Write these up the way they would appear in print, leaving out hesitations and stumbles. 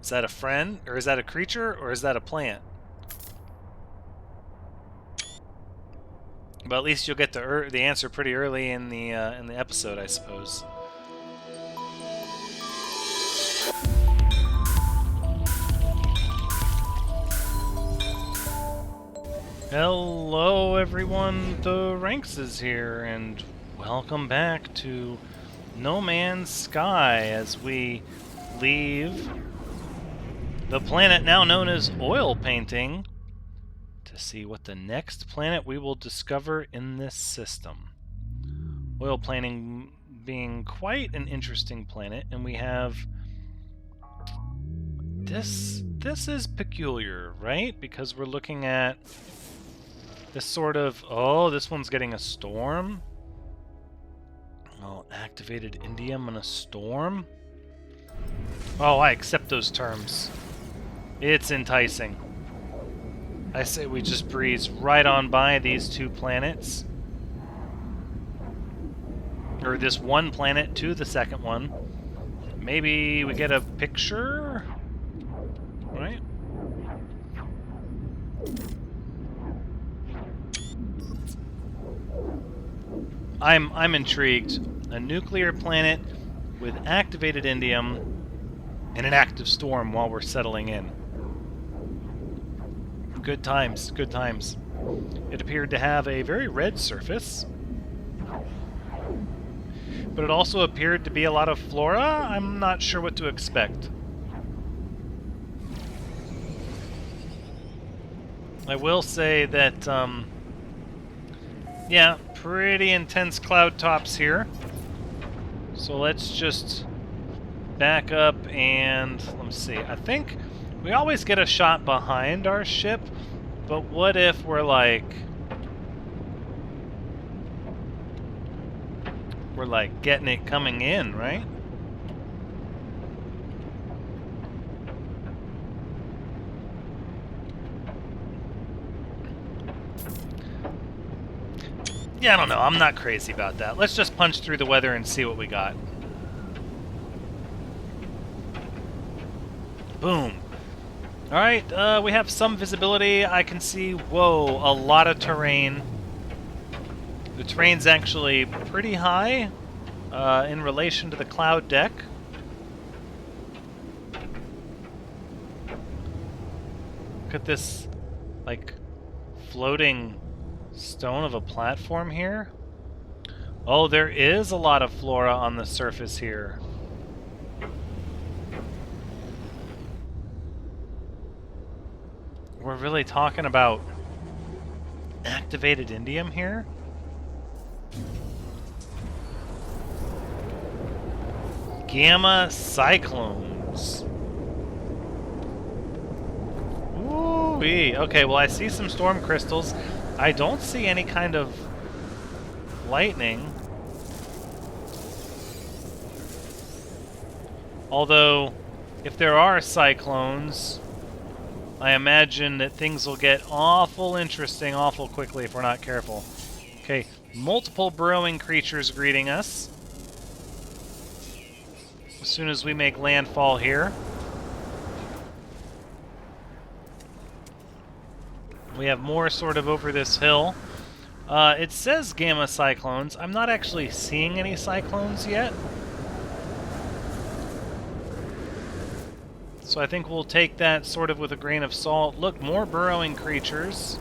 Is that a friend, or is that a creature, or is that a plant? But at least you'll get the answer pretty early in the episode, I suppose. Hello, everyone. The Ranks is here, and welcome back to No Man's Sky as we leave the planet now known as Oil Painting to see what the next planet we will discover in this system. Oil Painting being quite an interesting planet, and we have this is peculiar, right? Because we're looking at this sort of, oh, this one's getting a storm. Oh, activated indium and a storm. Oh, I accept those terms. It's enticing. I say we just breeze right on by these two planets. Or this one planet to the second one. Maybe we get a picture? Right? I'm intrigued. A nuclear planet with activated indium and an active storm while we're settling in. Good times, good times. It appeared to have a very red surface, but it also appeared to be a lot of flora. I'm not sure what to expect. I will say that, yeah, pretty intense cloud tops here. So let's just back up and, let me see, I think we always get a shot behind our ship, but what if we're like getting it coming in, right? Yeah, I don't know. I'm not crazy about that. Let's just punch through the weather and see what we got. Boom. Alright, we have some visibility. I can see, whoa, a lot of terrain. The terrain's actually pretty high in relation to the cloud deck. Look at this, like, floating stone of a platform here. Oh, there is a lot of flora on the surface here. We're really talking about activated indium here? Gamma cyclones. Ooh-wee. Okay, well, I see some storm crystals. I don't see any kind of lightning. Although, if there are cyclones, I imagine that things will get awful interesting awful quickly if we're not careful. Okay, multiple burrowing creatures greeting us as soon as we make landfall here. We have more sort of over this hill. It says gamma cyclones. I'm not actually seeing any cyclones yet. So I think we'll take that sort of with a grain of salt. Look, more burrowing creatures.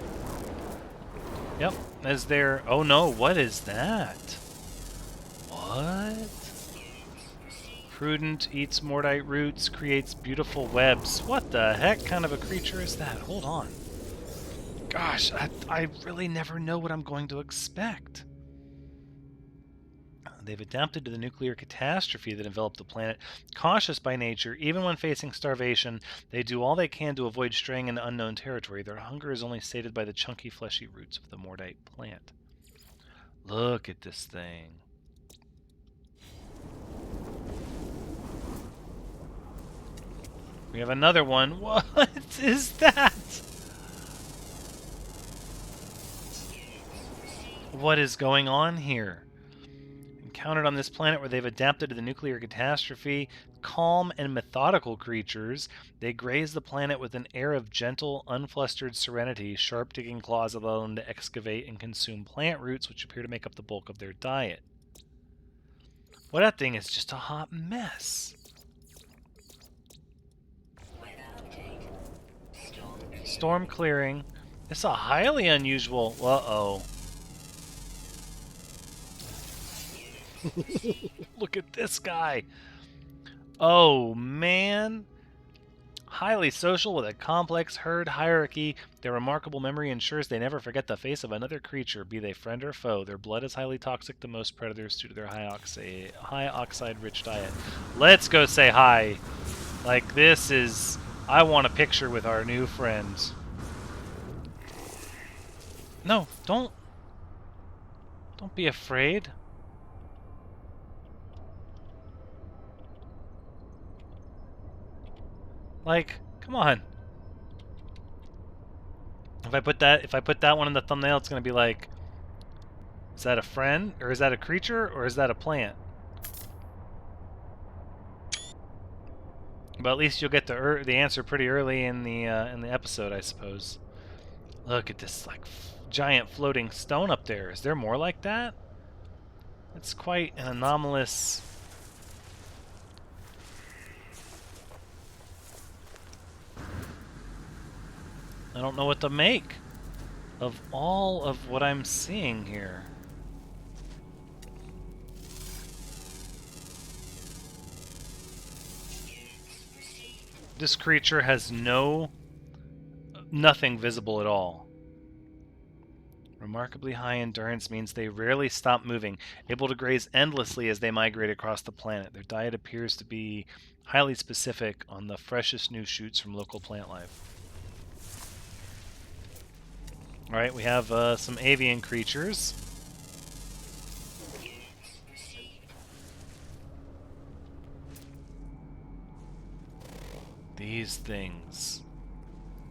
Yep, as they're... Oh no, what is that? What? Prudent, eats mordite roots, creates beautiful webs. What the heck kind of a creature is that? Hold on. Gosh, I really never know what I'm going to expect. They've adapted to the nuclear catastrophe that enveloped the planet. Cautious by nature, even when facing starvation, they do all they can to avoid straying into unknown territory. Their hunger is only sated by the chunky, fleshy roots of the mordite plant. Look at this thing. We have another one. What is that? What is going on here? Encountered on this planet where they've adapted to the nuclear catastrophe. calm and methodical creatures. They graze the planet with an air of gentle, unflustered serenity, sharp digging claws allow them to excavate and consume plant roots, which appear to make up the bulk of their diet. Well, that thing is just a hot mess. Storm clearing. It's a highly unusual... Uh-oh. Look at this guy. Oh, man. Highly social with a complex herd hierarchy. Their remarkable memory ensures they never forget the face of another creature, be they friend or foe. Their blood is highly toxic to most predators due to their high oxide-rich diet. Let's go say hi. Like, this is... I want a picture with our new friends. No, don't be afraid. Like, come on. If I put that one in the thumbnail, it's gonna be like, is that a friend, or is that a creature, or is that a plant? But at least you'll get the answer pretty early in the episode, I suppose. Look at this like giant floating stone up there. Is there more like that? It's quite an anomalous. I don't know what to make of all of what I'm seeing here. This creature has nothing visible at all. Remarkably high endurance means they rarely stop moving, able to graze endlessly as they migrate across the planet. Their diet appears to be highly specific on the freshest new shoots from local plant life. Alright, we have some avian creatures. These things.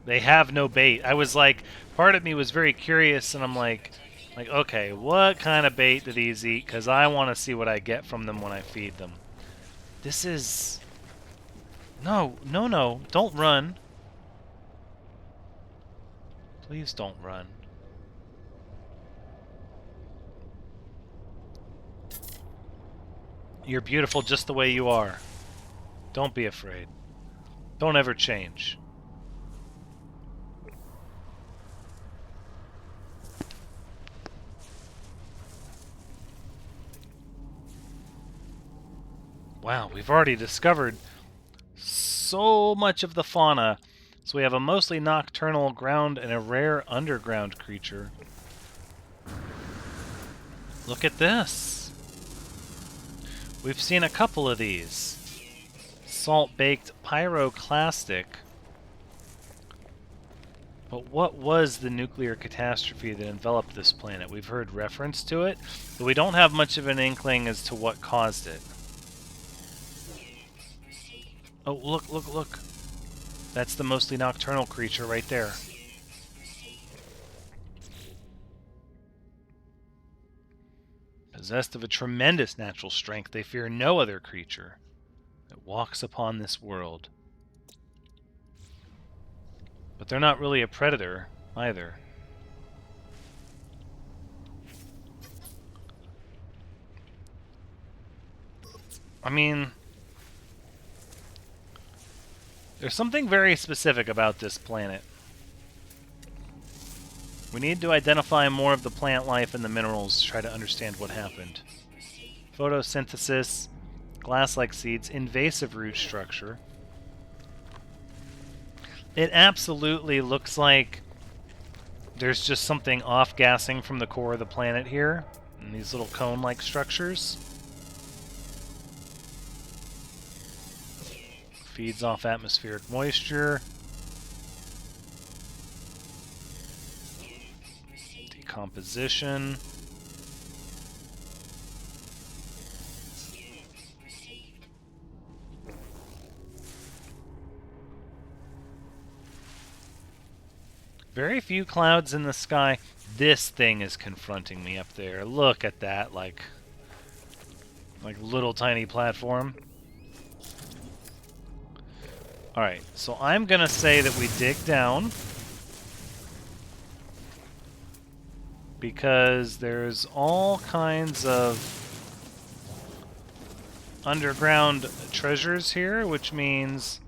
They have no bait. I was like, part of me was very curious, and I'm like, okay, what kind of bait do these eat? Because I want to see what I get from them when I feed them. This is... No, don't run. Please don't run. You're beautiful just the way you are. Don't be afraid. Don't ever change. Wow, we've already discovered so much of the fauna. So we have a mostly nocturnal ground and a rare underground creature. Look at this. We've seen a couple of these. Salt-baked pyroclastic. But what was the nuclear catastrophe that enveloped this planet? We've heard reference to it, but we don't have much of an inkling as to what caused it. Oh, look. That's the mostly nocturnal creature right there. Possessed of a tremendous natural strength, they fear no other creature that walks upon this world. But they're not really a predator, either. I mean... There's something very specific about this planet. We need to identify more of the plant life and the minerals to try to understand what happened. Photosynthesis, glass-like seeds, invasive root structure. It absolutely looks like there's just something off-gassing from the core of the planet here, and these little cone-like structures. Feeds off atmospheric moisture. Decomposition. Very few clouds in the sky. This thing is confronting me up there. Look at that, like little tiny platform. Alright, so I'm gonna say that we dig down. Because there's all kinds of underground treasures here, which means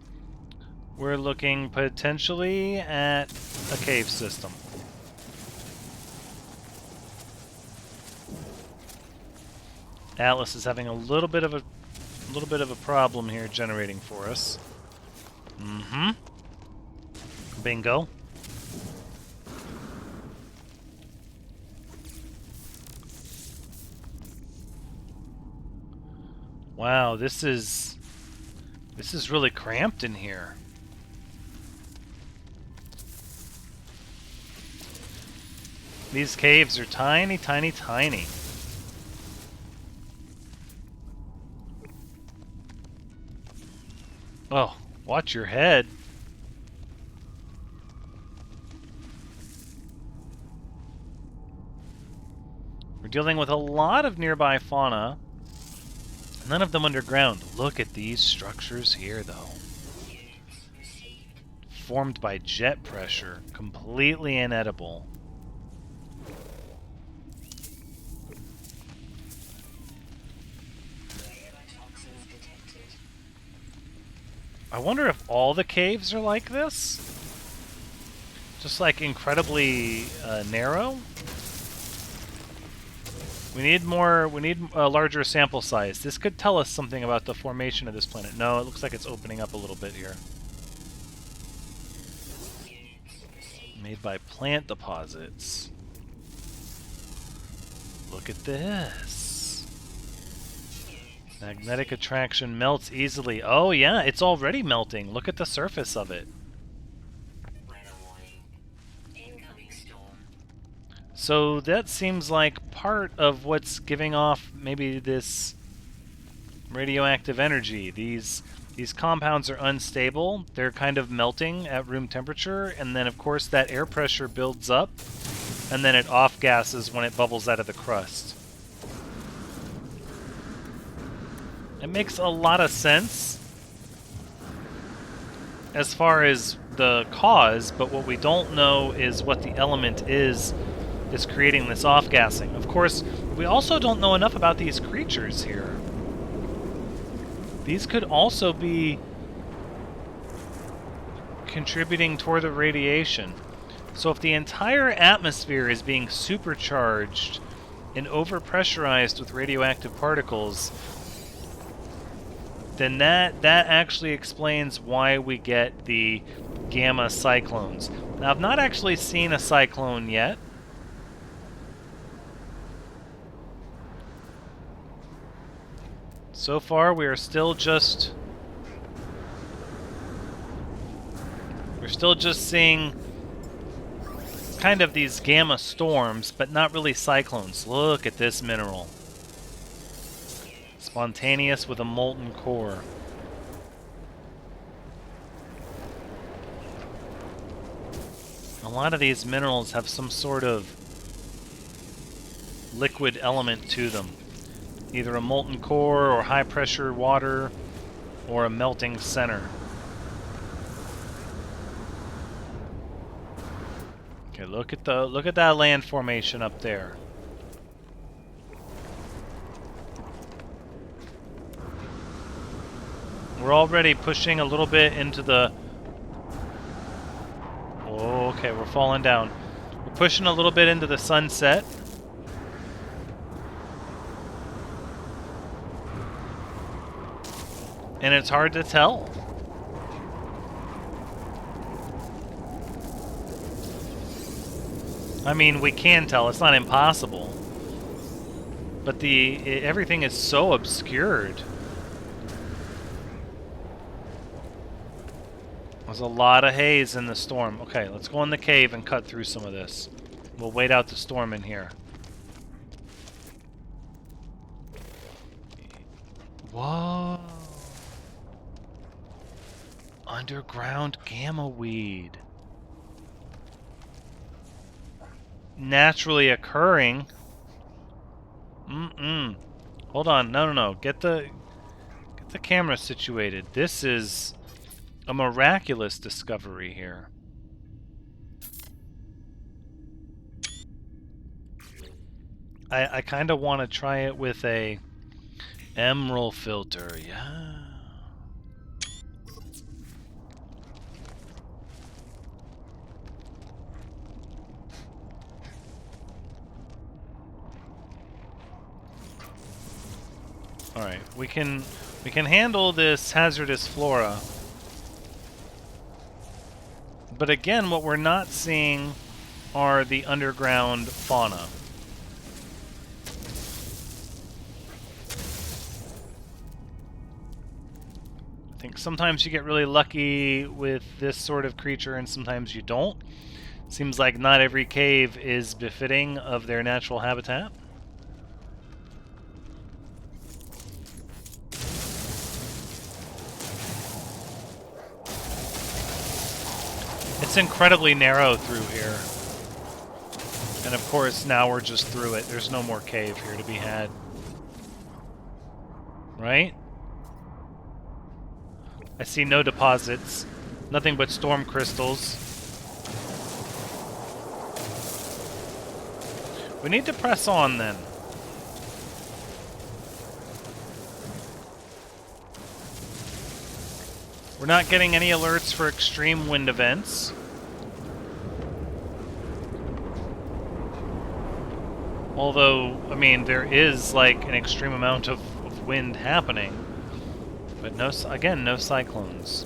we're looking potentially at a cave system. Atlas is having a little bit of a problem here generating for us. Mm-hmm. Bingo. Wow, this is really cramped in here. These caves are tiny, tiny, tiny. Oh, watch your head. We're dealing with a lot of nearby fauna. None of them underground. Look at these structures here, though. Formed by jet pressure. Completely inedible. I wonder if all the caves are like this? Just like incredibly narrow? We need a larger sample size. This could tell us something about the formation of this planet. No, it looks like it's opening up a little bit here. Made by plant deposits. Look at this. Magnetic attraction melts easily. Oh yeah, it's already melting. Look at the surface of it. So that seems like part of what's giving off maybe this radioactive energy. These compounds are unstable. They're kind of melting at room temperature, and then of course that air pressure builds up, and then it off-gases when it bubbles out of the crust. It makes a lot of sense as far as the cause, but what we don't know is what the element is that's creating this off-gassing. Of course, we also don't know enough about these creatures here. These could also be contributing toward the radiation. So if the entire atmosphere is being supercharged and overpressurized with radioactive particles, then that actually explains why we get the gamma cyclones. Now, I've not actually seen a cyclone yet. So far, we are still just... We're still just seeing kind of these gamma storms, but not really cyclones. Look at this mineral. Spontaneous with a molten core. A lot of these minerals have some sort of liquid element to them. Either a molten core or high pressure water or a melting center. Okay, look at that land formation up there. We're already pushing a little bit into the... Oh, okay, we're falling down. We're pushing a little bit into the sunset. And it's hard to tell. I mean, we can tell. It's not impossible. But everything is so obscured. There's a lot of haze in the storm. Okay, let's go in the cave and cut through some of this. We'll wait out the storm in here. Whoa. Underground gamma weed. Naturally occurring. Hold on. No. Get the camera situated. This is a miraculous discovery here. I kind of want to try it with a emerald filter, yeah. All right, we can handle this hazardous flora. But again, what we're not seeing are the underground fauna. I think sometimes you get really lucky with this sort of creature and sometimes you don't. Seems like not every cave is befitting of their natural habitat. It's incredibly narrow through here. And of course, now we're just through it. There's no more cave here to be had. Right? I see no deposits. Nothing but storm crystals. We need to press on then. We're not getting any alerts for extreme wind events. Although, I mean, there is like an extreme amount of wind happening. But no, again, no cyclones.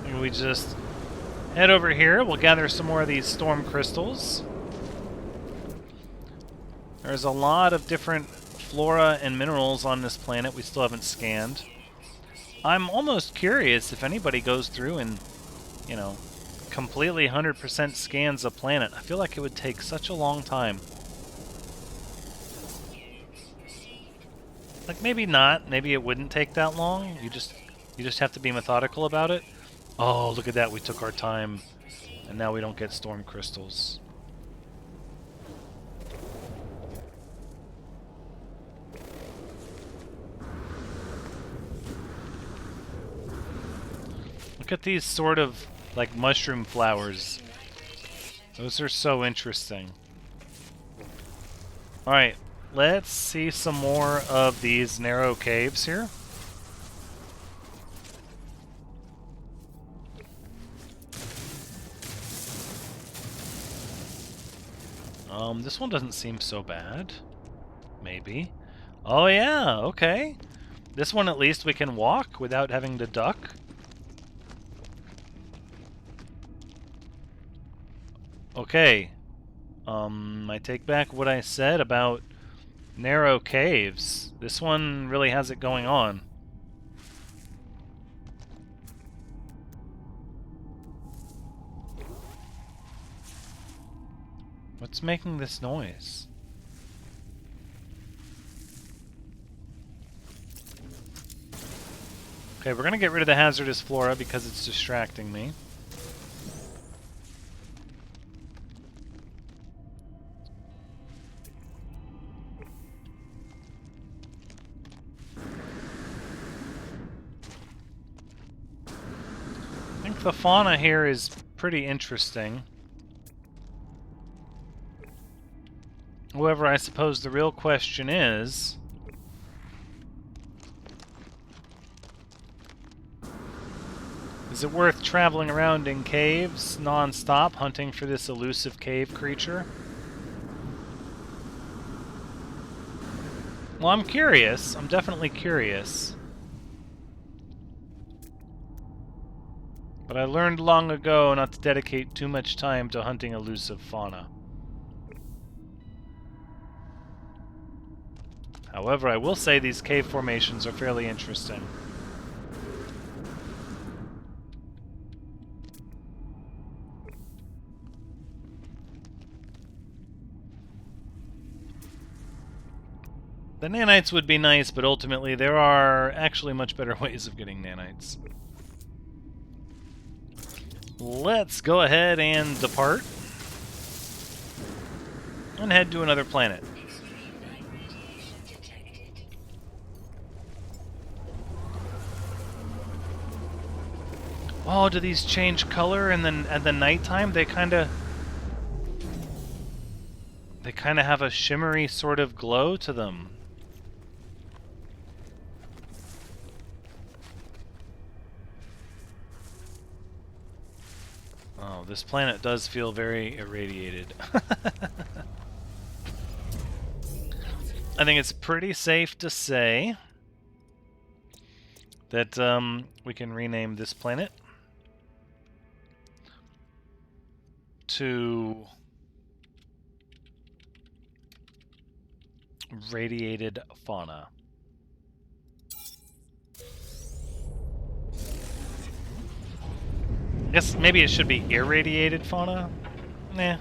And we just head over here. We'll gather some more of these storm crystals. There's a lot of different flora and minerals on this planet we still haven't scanned. I'm almost curious if anybody goes through and, you know, completely 100% scans a planet. I feel like it would take such a long time. Like, maybe not. Maybe it wouldn't take that long. You just have to be methodical about it. Oh, look at that. We took our time, and now we don't get storm crystals. Look at these sort of, like, mushroom flowers. Those are so interesting. Alright, let's see some more of these narrow caves here. This one doesn't seem so bad. Maybe. Oh yeah, okay. This one at least we can walk without having to duck. Okay. I take back what I said about narrow caves. This one really has it going on. What's making this noise? Okay, we're gonna get rid of the hazardous flora because it's distracting me. I think the fauna here is pretty interesting. However, I suppose the real question is... is it worth traveling around in caves non-stop, hunting for this elusive cave creature? Well, I'm curious. I'm definitely curious. But I learned long ago not to dedicate too much time to hunting elusive fauna. However, I will say these cave formations are fairly interesting. The nanites would be nice, but ultimately there are actually much better ways of getting nanites. Let's go ahead and depart. and head to another planet. Oh, do these change color and then at the nighttime they kind of have a shimmery sort of glow to them. Oh, this planet does feel very irradiated. I think it's pretty safe to say that we can rename this planet to Radiated Fauna. I guess maybe it should be Irradiated Fauna? Nah.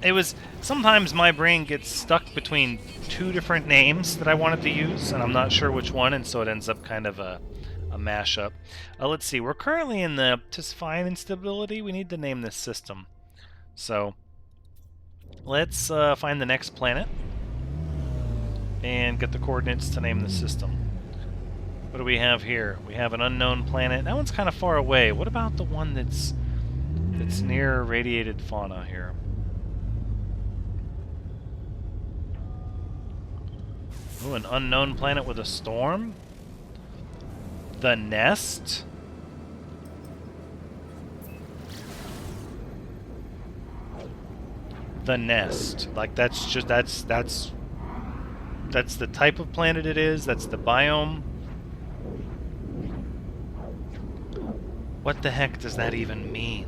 It was... Sometimes my brain gets stuck between two different names that I wanted to use, and I'm not sure which one, and so it ends up kind of a mashup. Let's see, we're currently in the Tisfine instability. We need to name this system. So, let's find the next planet and get the coordinates to name the system. What do we have here? We have an unknown planet. That one's kind of far away. What about the one that's near Radiated Fauna here? Ooh, an unknown planet with a storm? The Nest? The Nest. Like, that's just... That's the type of planet it is. That's the biome. What the heck does that even mean?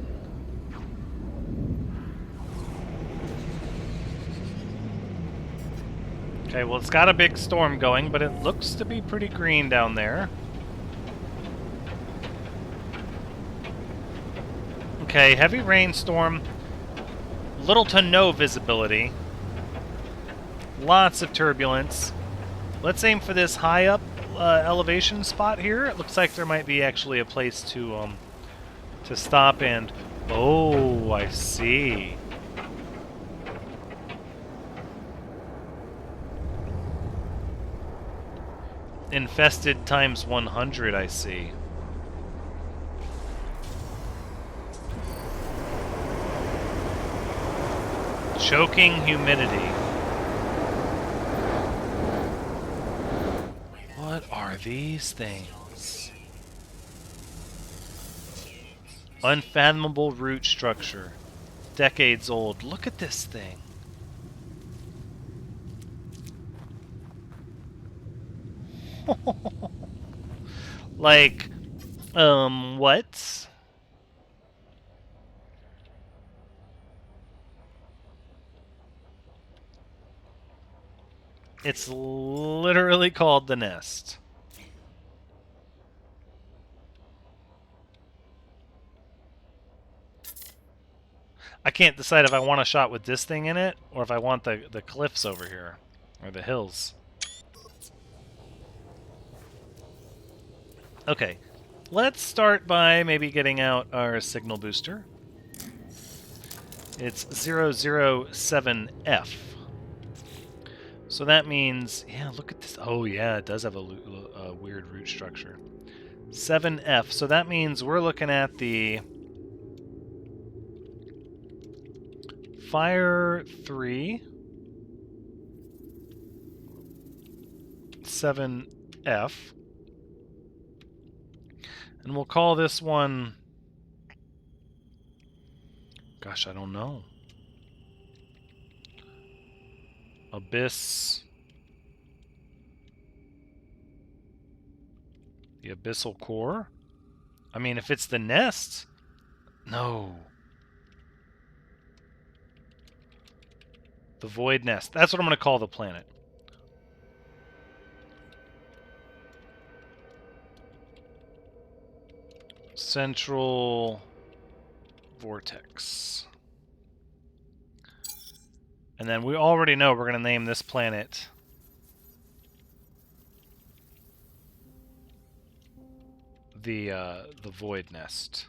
Okay, well, it's got a big storm going, but it looks to be pretty green down there. Okay, heavy rainstorm. Little to no visibility. Lots of turbulence. Let's aim for this high up elevation spot here. It looks like there might be actually a place to stop and... Oh, I see. Infested times 100, I see. Choking humidity. What are these things? Unfathomable root structure. Decades old. Look at this thing. Like, what? It's literally called the Nest. I can't decide if I want a shot with this thing in it, or if I want the cliffs over here, or the hills. Okay, let's start by maybe getting out our signal booster. It's 007F. So that means, yeah, look at this. Oh yeah, it does have a weird root structure. 7F, so that means we're looking at the Fire 3, 7F. And we'll call this one... Gosh, I don't know. Abyss. The Abyssal Core? I mean, if it's the Nest... No. The Void Nest. That's what I'm going to call the planet. Central Vortex. And then we already know we're going to name this planet the Void Nest.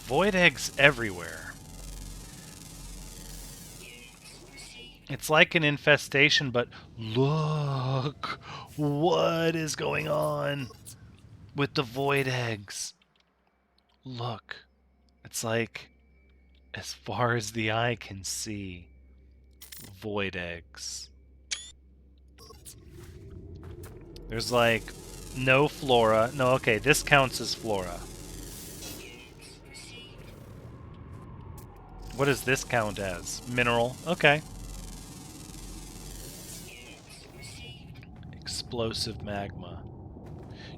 void eggs everywhere. It's like an infestation, but look what is going on with the void eggs. Look, it's like as far as the eye can see, void eggs. There's like no flora. No, okay, this counts as flora. What does this count as? Mineral. Okay. Explosive magma.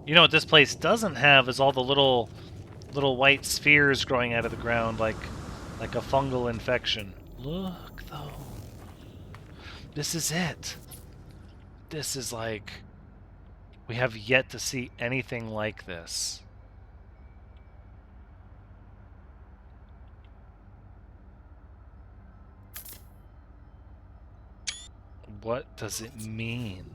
You know what this place doesn't have is all the little white spheres growing out of the ground like a fungal infection. Look though. This is it. This is like, we have yet to see anything like this. What does it mean?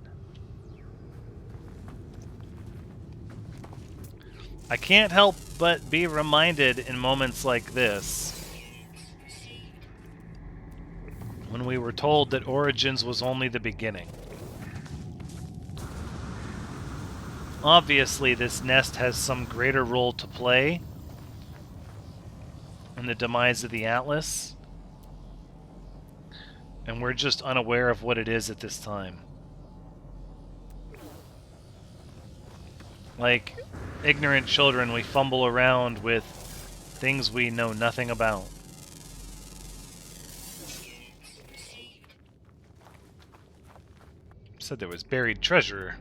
I can't help but be reminded in moments like this, when we were told that Origins was only the beginning. Obviously, this nest has some greater role to play in the demise of the Atlas, and we're just unaware of what it is at this time. Like ignorant children, we fumble around with things we know nothing about. Said there was buried treasure.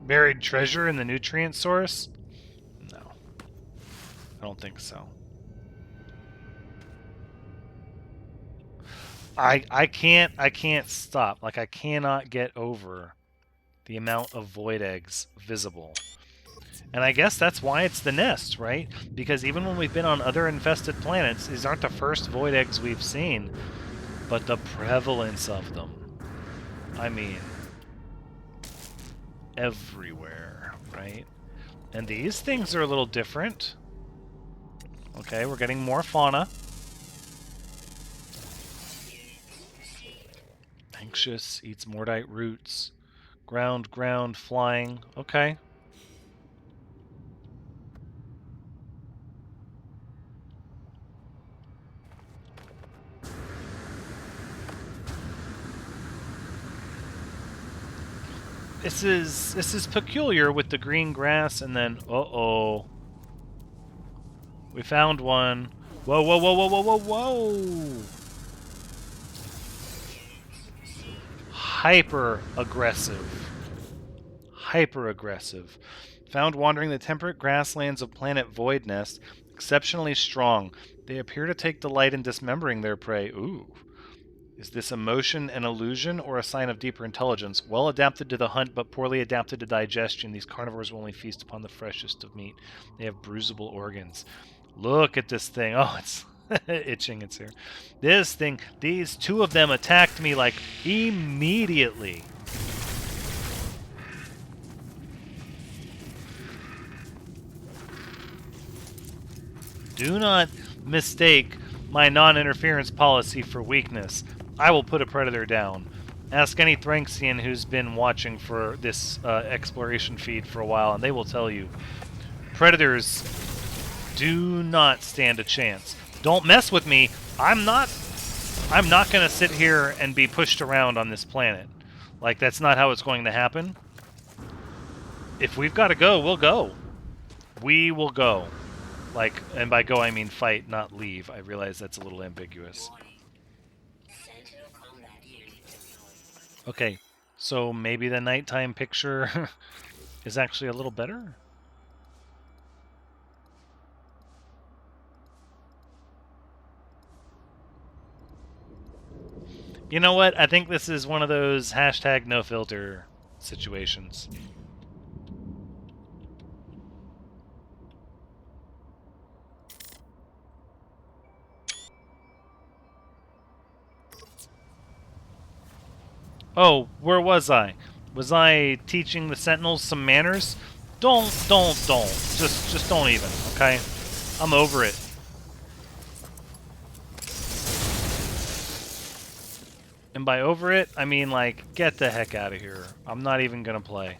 Buried treasure in the nutrient source? No. I don't think so. I can't stop. Like, I cannot get over the amount of void eggs visible. And I guess that's why it's the nest, right? Because even when we've been on other infested planets, these aren't the first void eggs we've seen, but the prevalence of them. I mean, everywhere, right? And these things are a little different. Okay, we're getting more fauna. Anxious, eats mordite roots. Ground, flying. Okay. This is peculiar with the green grass, and then uh-oh. We found one. Whoa, whoa, whoa, whoa, whoa, whoa, whoa! Hyper-aggressive. Hyper-aggressive. Found wandering the temperate grasslands of planet Void Nest. Exceptionally strong. They appear to take delight in dismembering their prey. Ooh. Is this emotion an illusion or a sign of deeper intelligence? Well adapted to the hunt, but poorly adapted to digestion. These carnivores will only feast upon the freshest of meat. They have bruisable organs. Look at this thing. Oh, it's itching its ear. This thing, these two of them attacked me like immediately. Do not mistake my non-interference policy for weakness. I will put a predator down. Ask any Thranxian who's been watching for this exploration feed for a while, and they will tell you. Predators do not stand a chance. Don't mess with me. I'm not going to sit here and be pushed around on this planet. Like, that's not how it's going to happen. If we've got to go, we'll go. We will go. Like, and by go I mean fight, not leave. I realize that's a little ambiguous. Okay, so maybe the nighttime picture is actually a little better? You know what? I think this is one of those hashtag no filter situations. Oh, where was I? Was I teaching the Sentinels some manners? Don't. Just don't even, okay? I'm over it. And by over it, I mean, like, get the heck out of here. I'm not even gonna play.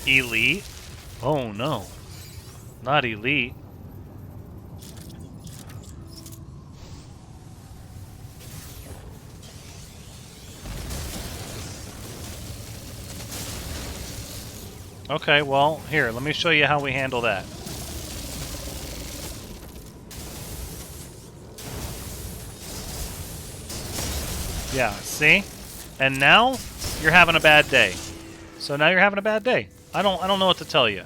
Elite? Oh no. Not elite. Okay, well, here, let me show you how we handle that. Yeah, see? And now you're having a bad day. So now you're having a bad day. I don't know what to tell you.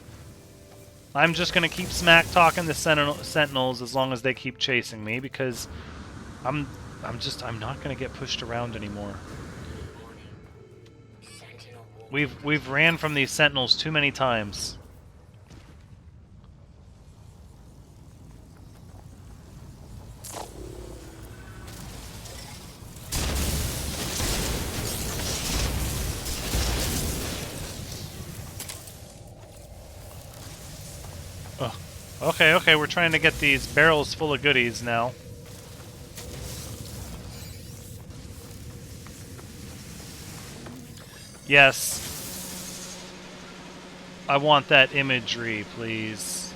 I'm just gonna keep smack talking the sentinels as long as they keep chasing me because I'm not gonna get pushed around anymore. We've ran from these sentinels too many times. Oh. Okay, we're trying to get these barrels full of goodies now. Yes. I want that imagery, please.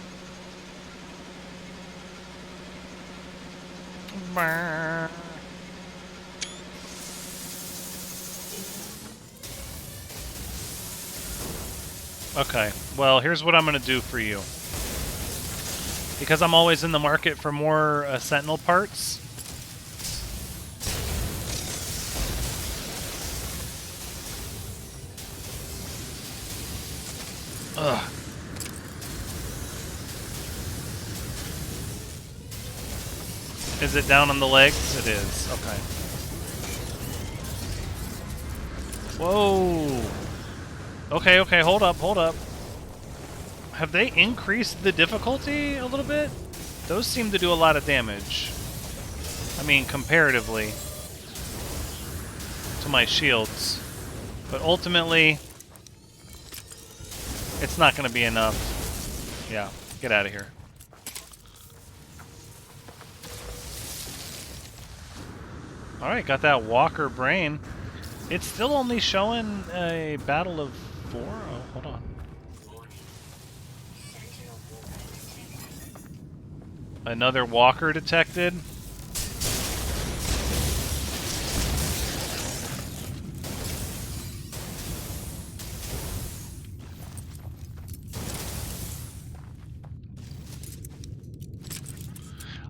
Okay, well, here's what I'm going to do for you. Because I'm always in the market for more Sentinel parts. Ugh. Is it down on the legs? It is. Okay. Whoa. Okay, hold up. Have they increased the difficulty a little bit? Those seem to do a lot of damage. I mean, comparatively to my shields. But ultimately, it's not going to be enough. Yeah, get out of here. Alright, got that Walker brain. It's still only showing a battle of 4? Oh, hold on. Another Walker detected.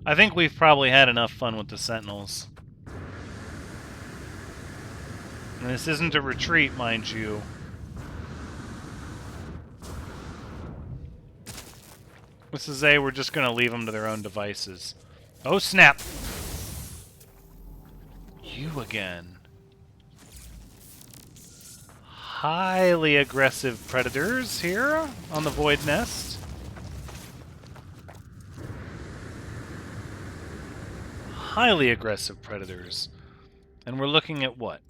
I think we've probably had enough fun with the Sentinels. And this isn't a retreat, mind you. This is we're just going to leave them to their own devices. Oh, snap! You again. Highly aggressive predators here on the Void Nest. Highly aggressive predators. And we're looking at what?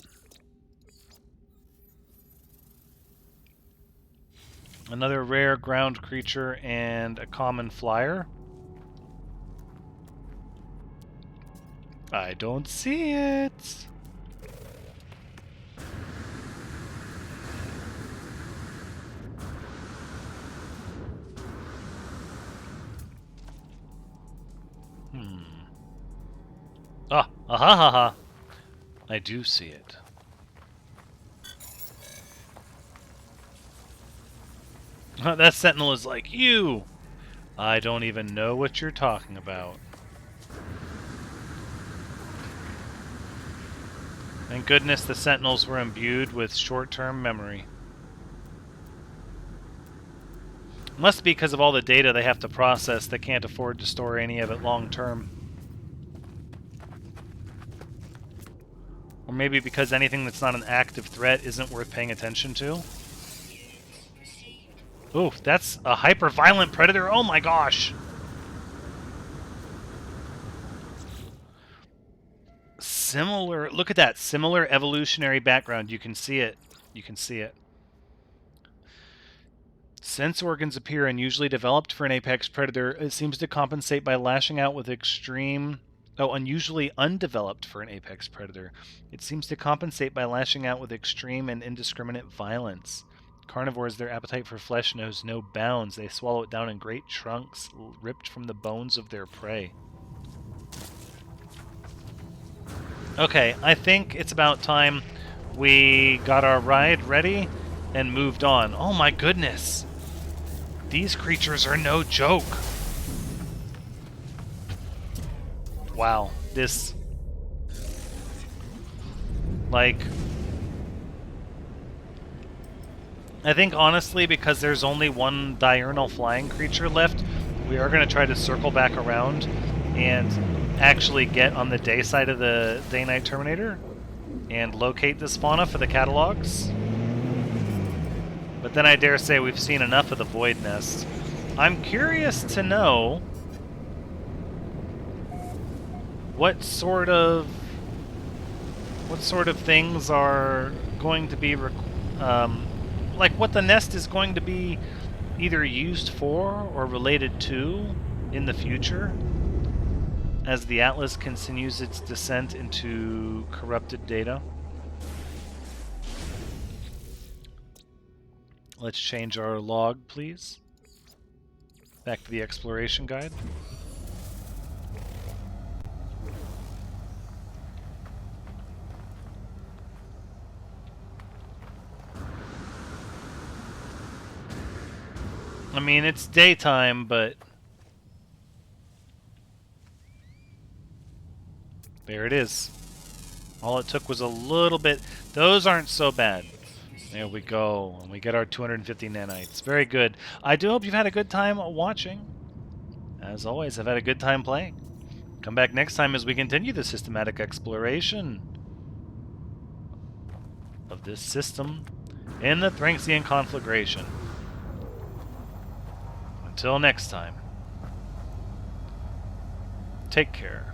Another rare ground creature and a common flyer. I don't see it. Ah, aha ha ha. I do see it. That sentinel is like, you! I don't even know what you're talking about. Thank goodness the sentinels were imbued with short-term memory. Must be because of all the data they have to process, they can't afford to store any of it long-term. Or maybe because anything that's not an active threat isn't worth paying attention to. Ooh, that's a hyper-violent predator. Oh my gosh! Similar, look at that. Similar evolutionary background. You can see it. You can see it. Sense organs appear unusually developed for an apex predator. It seems to compensate by lashing out with extreme... Oh, unusually undeveloped for an apex predator. It seems to compensate by lashing out with extreme and indiscriminate violence. Carnivores, their appetite for flesh knows no bounds. They swallow it down in great chunks, ripped from the bones of their prey. Okay, I think it's about time we got our ride ready and moved on. Oh my goodness! These creatures are no joke! Wow, this... Like... I think honestly, because there's only one diurnal flying creature left, we are going to try to circle back around and actually get on the day side of the day-night Terminator and locate this fauna for the catalogs. But then I dare say we've seen enough of the Void Nest. I'm curious to know what sort of things are going to be like what the nest is going to be either used for or related to in the future as the Atlas continues its descent into corrupted data. Let's change our log, please. Back to the exploration guide. I mean, it's daytime, but... There it is. All it took was a little bit... Those aren't so bad. There we go. And we get our 250 nanites. Very good. I do hope you've had a good time watching. As always, I've had a good time playing. Come back next time as we continue the systematic exploration of this system in the Thranxian conflagration. Until next time, take care.